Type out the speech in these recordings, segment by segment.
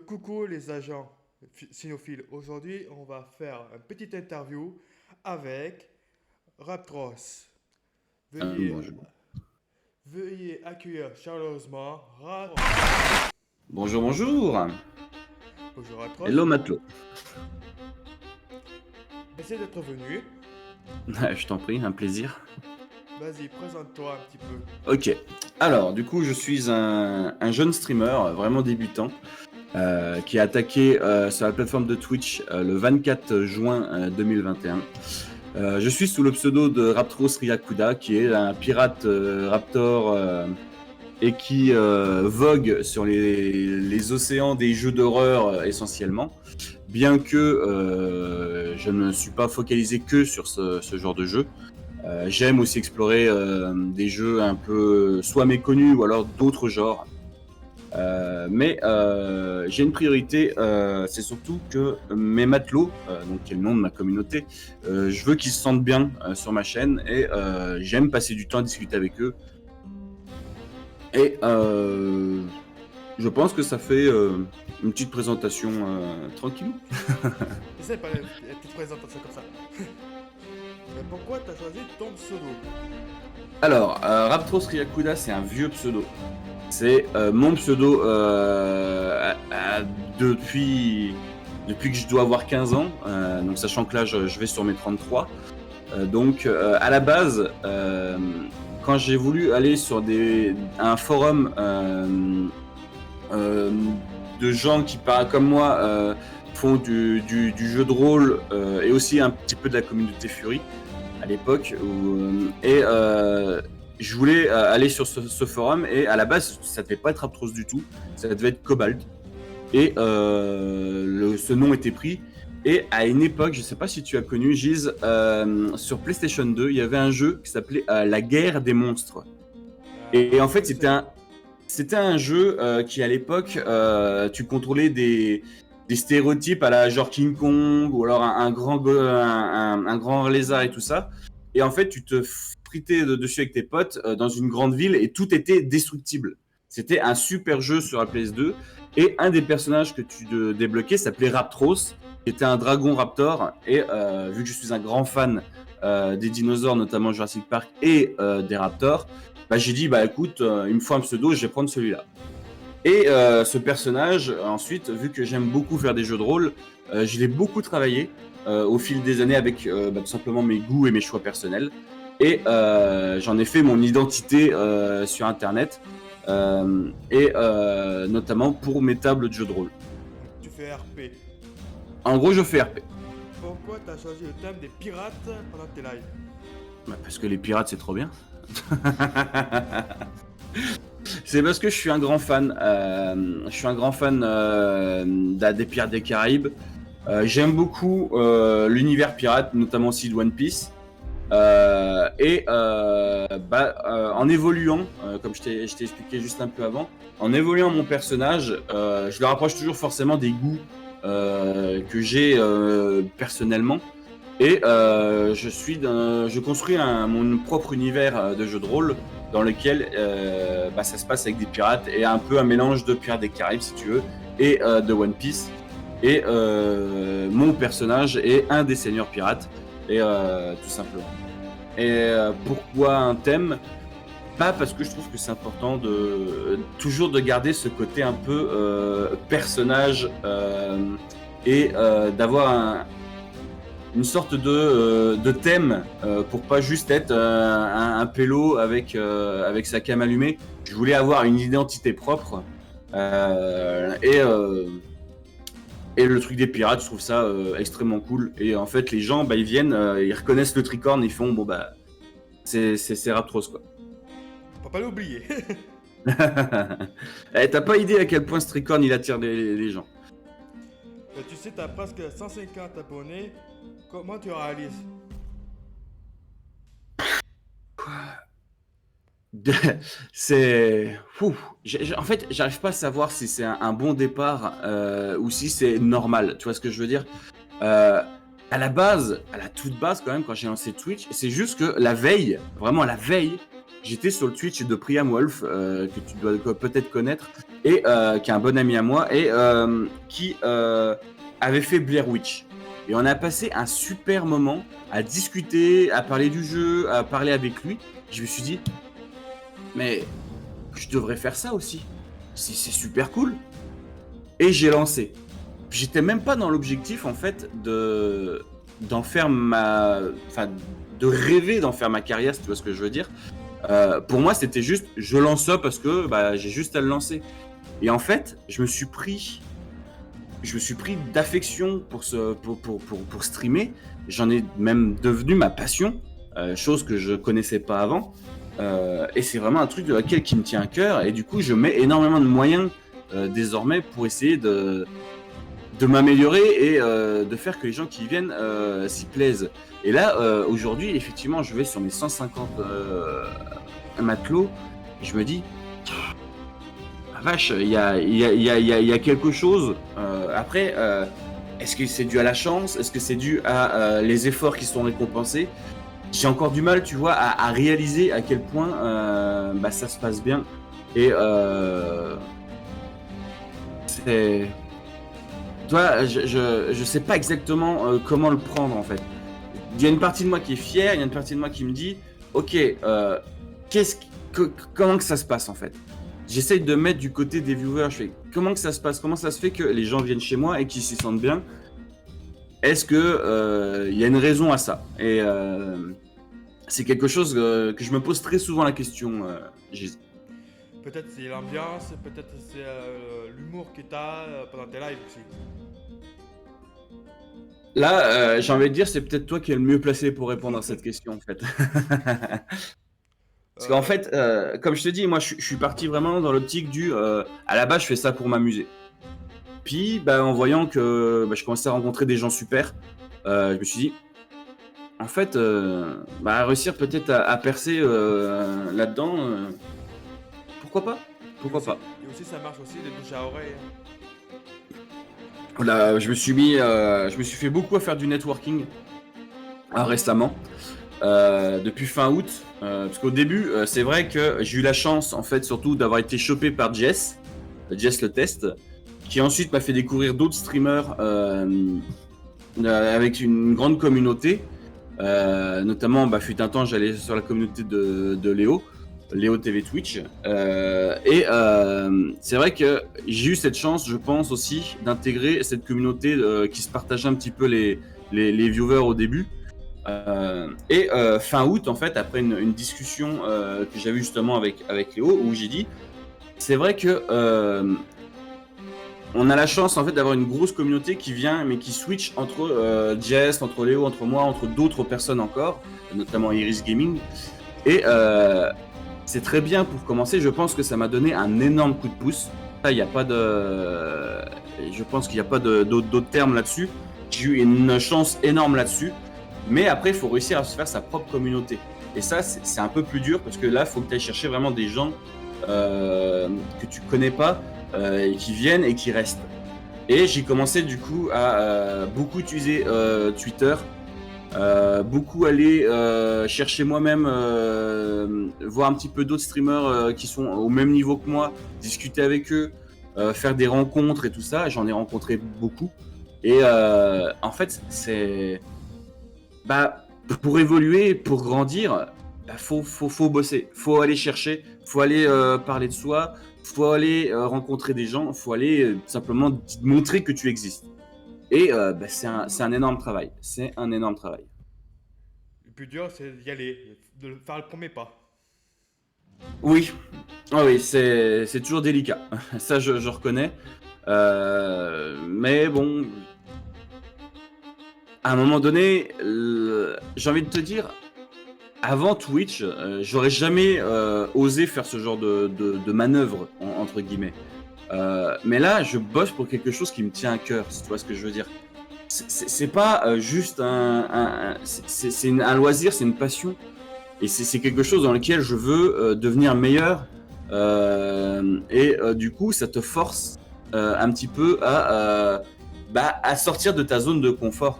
Coucou les agents cynophiles. Aujourd'hui, on va faire une petite interview avec Raptros. Veuillez, Bonjour. veuillez accueillir chaleureusement Bonjour, bonjour. Bonjour Raptros. Hello matelot. Merci d'être venu. Je t'en prie, un plaisir. Vas-y, présente-toi un petit peu. Ok. Alors, du coup, je suis un jeune streamer, vraiment débutant, qui a attaqué sur la plateforme de Twitch le 24 juin 2021. Je suis sous le pseudo de Raptros Ryakuda, qui est un pirate raptor et qui vogue sur les océans des jeux d'horreur essentiellement. Bien que je ne suis pas focalisé que sur ce genre de jeu. J'aime aussi explorer des jeux un peu soit méconnus ou alors d'autres genres. Mais j'ai une priorité, c'est surtout que mes matelots, donc qui est le nom de ma communauté, je veux qu'ils se sentent bien sur ma chaîne et j'aime passer du temps à discuter avec eux. Et je pense que ça fait une petite présentation tranquillou. Essaye de parler une petite présentation comme ça. Mais pourquoi t'as choisi ton pseudo? Alors, Raptros Ryakuda, c'est un vieux pseudo. C'est mon pseudo depuis, depuis que je dois avoir 15 ans. Donc, sachant que là, je vais sur mes 33. Donc, à la base, quand j'ai voulu aller sur un forum euh, de gens qui, comme moi, font du jeu de rôle et aussi un petit peu de la communauté Fury à l'époque, je voulais aller sur ce forum et à la base ça devait pas être Aptros du tout, ça devait être Cobalt et ce nom était pris. Et à une époque, je sais pas si tu as connu Giz, sur PlayStation 2, il y avait un jeu qui s'appelait La Guerre des Monstres. Et en Je fait, connaissais. c'était un jeu qui, à l'époque, tu contrôlais des stéréotypes à la genre King Kong ou alors un grand lézard et tout ça. Et en fait, tu te fritais dessus avec tes potes dans une grande ville et tout était destructible. C'était un super jeu sur la PS2. Et un des personnages que tu débloquais s'appelait Raptros, qui était un dragon raptor. Et vu que je suis un grand fan des dinosaures, notamment Jurassic Park, et des raptors, bah, j'ai dit, bah écoute, il me faut un pseudo, je vais prendre celui-là. Et ce personnage, ensuite, vu que j'aime beaucoup faire des jeux de rôle, je l'ai beaucoup travaillé au fil des années avec tout simplement mes goûts et mes choix personnels. Et j'en ai fait mon identité sur Internet, et notamment pour mes tables de jeux de rôle. Tu fais RP. En gros, je fais RP. Pourquoi t'as choisi le thème des pirates pendant tes lives? Bah, parce que les pirates, c'est trop bien. C'est parce que je suis un grand fan. Je suis un grand fan des Pirates des Caraïbes. J'aime beaucoup l'univers pirate, notamment aussi de One Piece. En évoluant, comme je t'ai expliqué juste un peu avant, en évoluant mon personnage, je le rapproche toujours forcément des goûts que j'ai personnellement. Et je construis mon propre univers de jeu de rôle dans lequel ça se passe avec des pirates et un peu un mélange de Pirates des Caraïbes, si tu veux, et de One Piece. Et mon personnage est un des seigneurs pirates, et tout simplement. Et pourquoi un thème? Pas parce que je trouve que c'est important toujours de garder ce côté un peu personnage et d'avoir une sorte de thème pour pas juste être un pélo avec sa cam allumée. Je voulais avoir une identité propre euh, et, euh, et le truc des pirates, je trouve ça extrêmement cool. Et en fait, les gens, ils viennent, ils reconnaissent le tricorne, ils font bon bah c'est Raptros quoi. Faut pas l'oublier. T'as pas idée à quel point ce tricorne il attire les gens. Tu sais, t'as presque 150 abonnés. Comment tu réalises? C'est. En fait, j'arrive pas à savoir si c'est un bon départ ou si c'est normal. Tu vois ce que je veux dire? Euh, à la base, à la toute base, quand même, quand j'ai lancé Twitch, c'est juste que la veille, vraiment la veille, j'étais sur le Twitch de Priam Wolf, que tu dois peut-être connaître, et qui est un bon ami à moi, et qui avait fait Blair Witch. Et on a passé un super moment à discuter, à parler du jeu, à parler avec lui. Je me suis dit, mais je devrais faire ça aussi. C'est super cool. Et j'ai lancé. J'étais même pas dans l'objectif en fait d'en faire de rêver d'en faire ma carrière, si tu vois ce que je veux dire. Pour moi, c'était juste, je lance ça parce que j'ai juste à le lancer. Et en fait, je me suis pris d'affection pour streamer. J'en ai même devenu ma passion, chose que je connaissais pas avant. Et c'est vraiment un truc de laquelle qui me tient à cœur. Et du coup, je mets énormément de moyens désormais pour essayer de m'améliorer et de faire que les gens qui viennent s'y plaisent. Et là, aujourd'hui, effectivement, je vais sur mes 150 matelots. Et je me dis, vache, il y a quelque chose. Après, est-ce que c'est dû à la chance? Est-ce que c'est dû à les efforts qui sont récompensés? J'ai encore du mal, tu vois, à réaliser à quel point ça se passe bien. Et c'est... Toi, je sais pas exactement comment le prendre, en fait. Il y a une partie de moi qui est fière, il y a une partie de moi qui me dit, ok, comment que ça se passe, en fait? J'essaye de mettre du côté des viewers, je fais comment que ça se passe, comment ça se fait que les gens viennent chez moi et qu'ils s'y sentent bien. Est-ce que y a une raison à ça? Et c'est quelque chose que je me pose très souvent la question, Giz. Peut-être c'est l'ambiance, peut-être c'est l'humour que t'as pendant tes lives aussi. Là, j'ai envie de dire, c'est peut-être toi qui es le mieux placé pour répondre à cette question, en fait. Parce qu'en fait, comme je te dis, moi, je suis parti vraiment dans l'optique du... à la base, je fais ça pour m'amuser. Puis, en voyant que je commençais à rencontrer des gens super, je me suis dit, en fait, réussir peut-être à percer là-dedans, pourquoi pas? Pourquoi pas? Et aussi, ça marche aussi, les bouches à oreille. Là, je me suis fait beaucoup à faire du networking récemment. Depuis fin août, parce qu'au début, c'est vrai que j'ai eu la chance, en fait, surtout d'avoir été chopé par Jess le test, qui ensuite m'a fait découvrir d'autres streamers avec une grande communauté. Notamment, fut un temps, j'allais sur la communauté de Léo TV Twitch. Et c'est vrai que j'ai eu cette chance, je pense aussi, d'intégrer cette communauté qui se partageait un petit peu les viewers au début. Et fin août, en fait, après une discussion que j'avais justement avec Léo, où j'ai dit, c'est vrai que on a la chance en fait d'avoir une grosse communauté qui vient, mais qui switch entre Jess, entre Léo, entre moi, entre d'autres personnes encore, notamment Iris Gaming. Et c'est très bien pour commencer. Je pense que ça m'a donné un énorme coup de pouce. Il n'y a pas de, je pense qu'il n'y a pas d'autres termes là-dessus. J'ai eu une chance énorme là-dessus. Mais après, il faut réussir à se faire sa propre communauté. Et ça, c'est un peu plus dur parce que là, il faut que tu ailles chercher vraiment des gens que tu connais pas et qui viennent et qui restent. Et j'ai commencé du coup à beaucoup utiliser Twitter, beaucoup aller chercher moi-même, voir un petit peu d'autres streamers qui sont au même niveau que moi, discuter avec eux, faire des rencontres et tout ça. J'en ai rencontré beaucoup. Et en fait, c'est... pour évoluer, pour grandir, faut bosser, faut aller chercher, faut aller parler de soi, faut aller rencontrer des gens, faut aller simplement montrer que tu existes. Et c'est un énorme travail. C'est un énorme travail. Le plus dur, c'est d'y aller, de faire le premier pas. Oui, c'est toujours délicat. Ça, je reconnais. Mais bon, à un moment donné, j'ai envie de te dire, avant Twitch, j'aurais jamais osé faire ce genre de manœuvre, entre guillemets. Mais là, je bosse pour quelque chose qui me tient à cœur, si tu vois ce que je veux dire. C'est pas juste c'est un loisir, c'est une passion. Et c'est quelque chose dans lequel je veux devenir meilleur. Et du coup, ça te force un petit peu à sortir de ta zone de confort.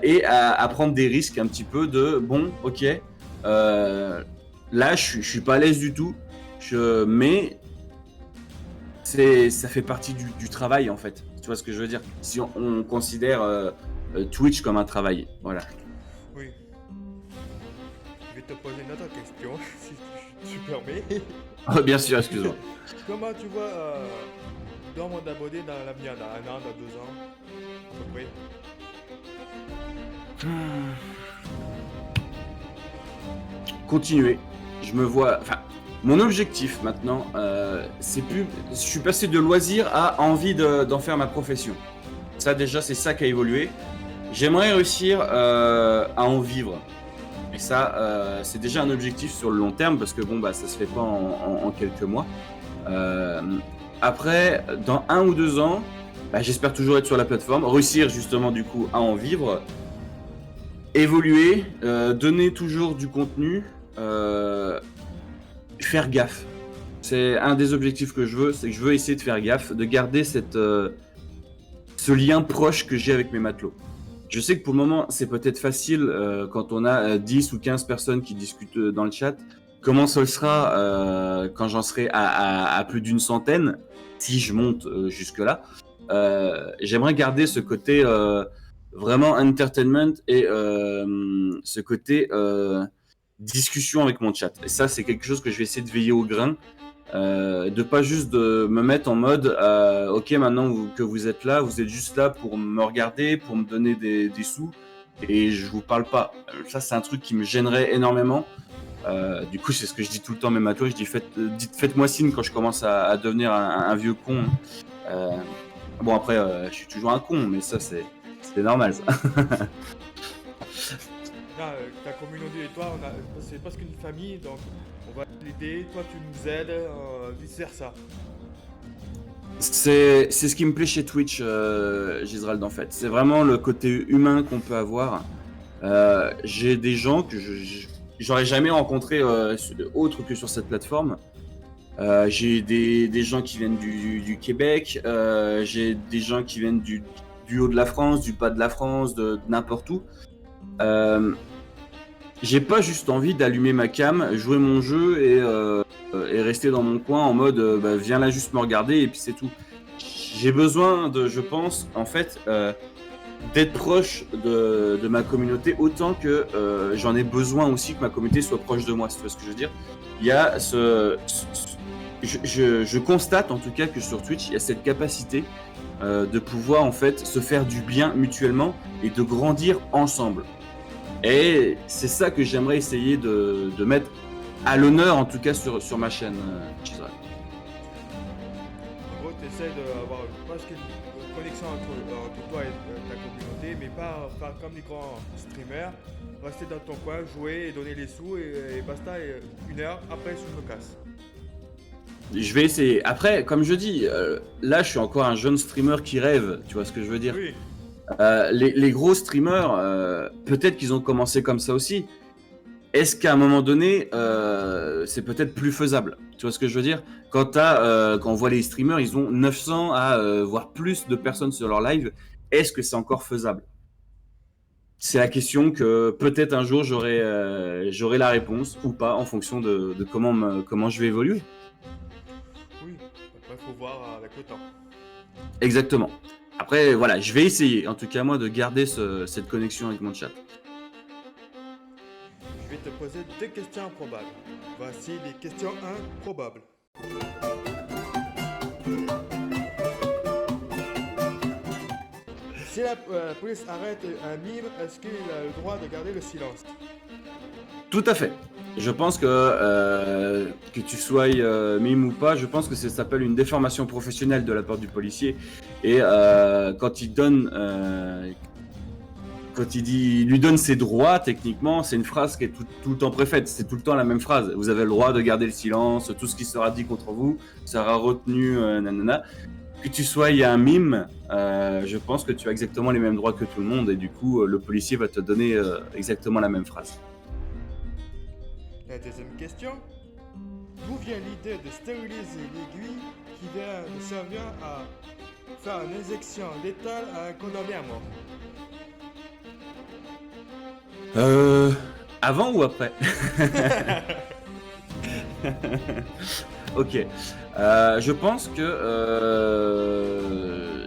Et à prendre des risques un petit peu de bon, ok, Là, je suis pas à l'aise du tout. Mais ça fait partie du travail en fait. Tu vois ce que je veux dire? Si on considère Twitch comme un travail, voilà. Oui. Je vais te poser une autre question, si tu permets. Ah, bien sûr, excuse-moi. Comment tu vois nombre d'abonnés dans l'avenir, dans un an, dans 2 ans, à peu près? Continuer. Je me vois. Enfin, mon objectif maintenant, c'est plus. Je suis passé de loisir à envie d'en faire ma profession. Ça déjà, c'est ça qui a évolué. J'aimerais réussir à en vivre. Et ça, c'est déjà un objectif sur le long terme parce que bon, bah, ça se fait pas en quelques mois. Euh, Après, dans 1 ou 2 ans, bah, j'espère toujours être sur la plateforme, réussir justement du coup à en vivre, évoluer, donner toujours du contenu, faire gaffe. C'est un des objectifs que je veux, c'est que je veux essayer de faire gaffe, de garder ce lien proche que j'ai avec mes matelots. Je sais que pour le moment, c'est peut-être facile quand on a 10 ou 15 personnes qui discutent dans le chat. Comment ça le sera quand j'en serai à plus d'une centaine, si je monte jusque-là. J'aimerais garder ce côté vraiment entertainment et ce côté discussion avec mon chat. Et ça, c'est quelque chose que je vais essayer de veiller au grain. De pas juste de me mettre en mode ok, maintenant que vous êtes juste là pour me regarder, pour me donner des sous et je vous parle pas. Ça, c'est un truc qui me gênerait énormément. Du coup, c'est ce que je dis tout le temps, même à toi. Je dis faites-moi signe quand je commence à devenir un vieux con. Bon, après, je suis toujours un con, mais ça, c'est normal. Ça. Là, ta communauté et toi, c'est presque une famille, donc on va l'aider, toi tu nous aides, vice versa. C'est ce qui me plaît chez Twitch, Gisrald, en fait. C'est vraiment le côté humain qu'on peut avoir. J'ai des gens que j'aurais jamais rencontrés autre que sur cette plateforme. J'ai des gens qui viennent du Québec, j'ai des gens qui viennent du haut de la France, du bas de la France, de n'importe où. J'ai pas juste envie d'allumer ma cam, jouer mon jeu et rester dans mon coin en mode bah, viens là juste me regarder et puis c'est tout. J'ai besoin je pense, en fait, d'être proche de ma communauté autant que j'en ai besoin aussi que ma communauté soit proche de moi, si tu vois ce que je veux dire. Il y a je constate en tout cas que sur Twitch, il y a cette capacité de pouvoir en fait se faire du bien mutuellement et de grandir ensemble. Et c'est ça que j'aimerais essayer de mettre à l'honneur, en tout cas sur ma chaîne, Gisrald. En gros, tu essaies d'avoir presque une connexion entre toi et ta communauté, mais pas faire comme les grands streamers, rester dans ton coin, jouer et donner les sous et basta, et 1 heure, après je me casse. Je vais essayer. Après, comme je dis, là, je suis encore un jeune streamer qui rêve, tu vois ce que je veux dire. Oui. Les gros streamers, peut-être qu'ils ont commencé comme ça aussi. Est-ce qu'à un moment donné, c'est peut-être plus faisable? Tu vois ce que je veux dire? Quand on voit les streamers, ils ont 900 à voire plus de personnes sur leur live. Est-ce que c'est encore faisable? C'est la question que peut-être un jour j'aurai la réponse ou pas en fonction de comment je vais évoluer. Oui, après faut voir avec le temps. Exactement. Après, voilà, je vais essayer, en tout cas moi, de garder cette connexion avec mon chat. Je vais te poser 2 questions improbables. Voici les questions improbables. Si la police arrête un mime, est-ce qu'il a le droit de garder le silence? Tout à fait. Je pense que tu sois mime ou pas, je pense que ça s'appelle une déformation professionnelle de la part du policier. Et quand il lui donne ses droits, techniquement, c'est une phrase qui est tout le temps préfaite. C'est tout le temps la même phrase. Vous avez le droit de garder le silence. Tout ce qui sera dit contre vous sera retenu, nanana. Que tu sois un mime, je pense que tu as exactement les mêmes droits que tout le monde. Et du coup, le policier va te donner exactement la même phrase. La deuxième question. D'où vient l'idée de stériliser l'aiguille qui vient de servir à faire une injection létale à un condamné à mort? Avant ou après? Ok. Je pense que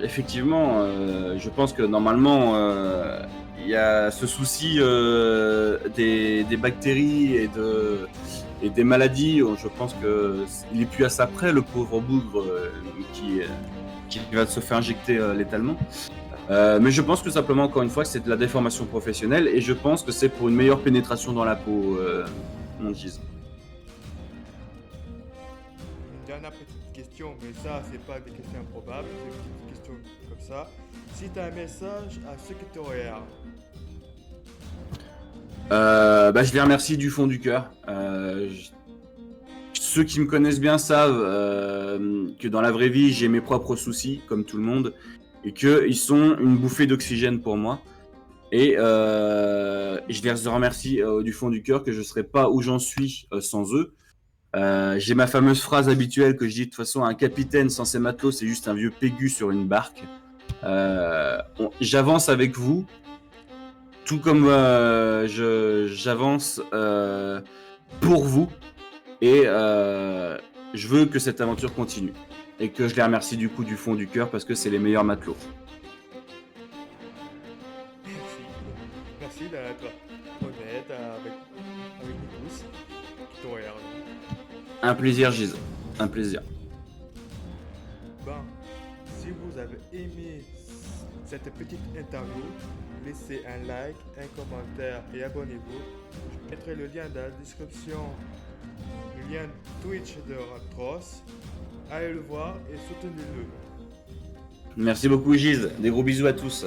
effectivement, je pense que normalement il y a ce souci des bactéries et des maladies. Je pense que il est plus à ça près, le pauvre bougre qui va se faire injecter létalement. Mais je pense que simplement, encore une fois, c'est de la déformation professionnelle et je pense que c'est pour une meilleure pénétration dans la peau, mon Gise. Une dernière petite question, mais ça, c'est pas des questions improbables, c'est une petite question comme ça. Si tu as un message à ceux qui te regardent, Je les remercie du fond du cœur. Ceux qui me connaissent bien savent que dans la vraie vie, j'ai mes propres soucis, comme tout le monde, et qu'ils sont une bouffée d'oxygène pour moi. Et je les remercie du fond du cœur que je ne serais pas où j'en suis sans eux. J'ai ma fameuse phrase habituelle que je dis de toute façon, un capitaine sans ses matelots, c'est juste un vieux pégu sur une barque. J'avance avec vous, tout comme j'avance pour vous. Et je veux que cette aventure continue. Et que je les remercie du coup du fond du cœur parce que c'est les meilleurs matelots. merci. Merci d'être honnête avec nous tous qui te regardent. Un plaisir, Gise. Un plaisir. Ben, si vous avez aimé cette petite interview, laissez un like, un commentaire et abonnez-vous. Je mettrai le lien dans la description, le lien Twitch de Ratros. Allez le voir et soutenez-le. Merci beaucoup, Gise. Des gros bisous à tous.